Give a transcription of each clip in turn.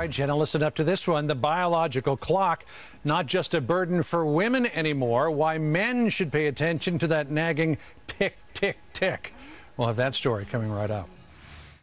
right, Jenna, listen up to this one. The biological clock, not just a burden for women anymore. Why men should pay attention to that nagging tick, tick, tick. We'll have that story coming right up.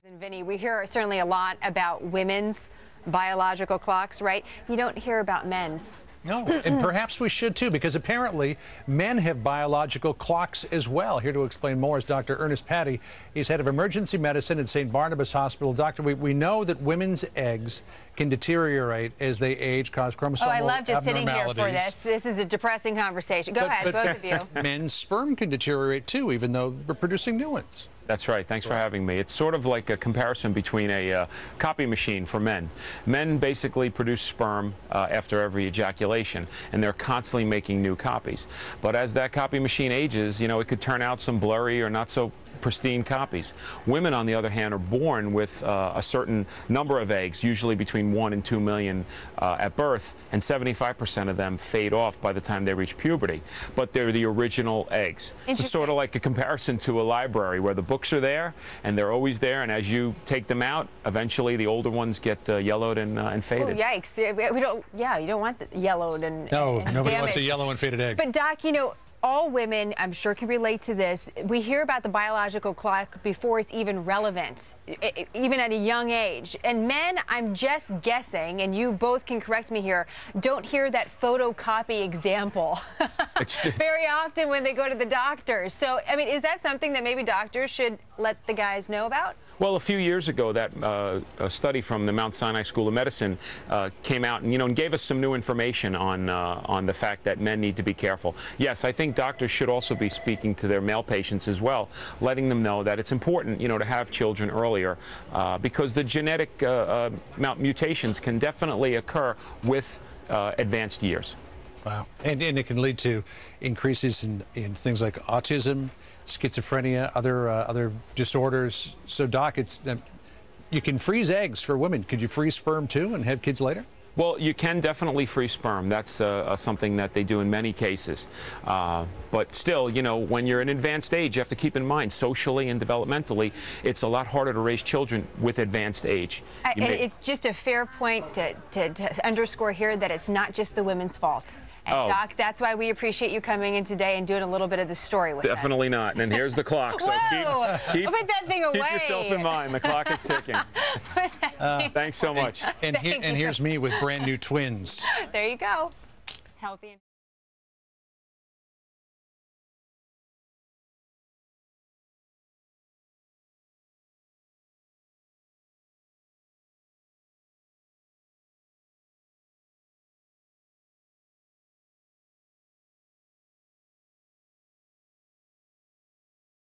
And Vinny, we hear certainly a lot about women's biological clocks, right? You don't hear about men's. No, and perhaps we should too, because apparently men have biological clocks as well. Here to explain more is Dr. Patti. He's head of emergency medicine at St. Barnabas Hospital. Doctor, we know that women's eggs can deteriorate as they age, cause chromosomal abnormalities. Oh, I love just sitting here for this. This is a depressing conversation. Go ahead, both of you. Men's sperm can deteriorate too, even though we're producing new ones. That's right. Thanks for having me. It's sort of like a comparison between a copy machine for men. Men basically produce sperm after every ejaculation, and they're constantly making new copies. But as that copy machine ages, you know, it could turn out some blurry or not so pristine copies. Women, on the other hand, are born with a certain number of eggs, usually between 1 and 2 million at birth, and 75% of them fade off by the time they reach puberty. But they're the original eggs. It's sort of like a comparison to a library where the books are there, and they're always there, and as you take them out, eventually the older ones get yellowed and faded. Oh, yikes. You don't want the yellowed and nobody wants damaged. a yellow and faded egg. But Doc, you know, all women, I'm sure, can relate to this. We hear about the biological clock before it's even relevant, even at a young age. And men, I'm just guessing, and you both can correct me here, don't hear that photocopy example very often when they go to the doctors. So, I mean, is that something that maybe doctors should let the guys know about? Well, a few years ago, that a study from the Mount Sinai School of Medicine came out and, and gave us some new information on the fact that men need to be careful. Yes, I think doctors should also be speaking to their male patients as well, letting them know that it's important, to have children earlier, because the genetic mutations can definitely occur with advanced years. Wow. And it can lead to increases in things like autism, schizophrenia, other disorders. So, Doc, you can freeze eggs for women. Could you freeze sperm too and have kids later? Well, you can definitely freeze sperm. That's something that they do in many cases. But still, when you're in advanced age, you have to keep in mind, socially and developmentally, it's a lot harder to raise children with advanced age. It's just a fair point to underscore here that it's not just the women's fault. And Doc, that's why we appreciate you coming in today and doing a little bit of the story with us. Definitely not. And here's the clock. So keep put that thing away. Keep yourself in mind. The clock is ticking. Thanks so much. And here's me with brand new twins. There you go. Healthy.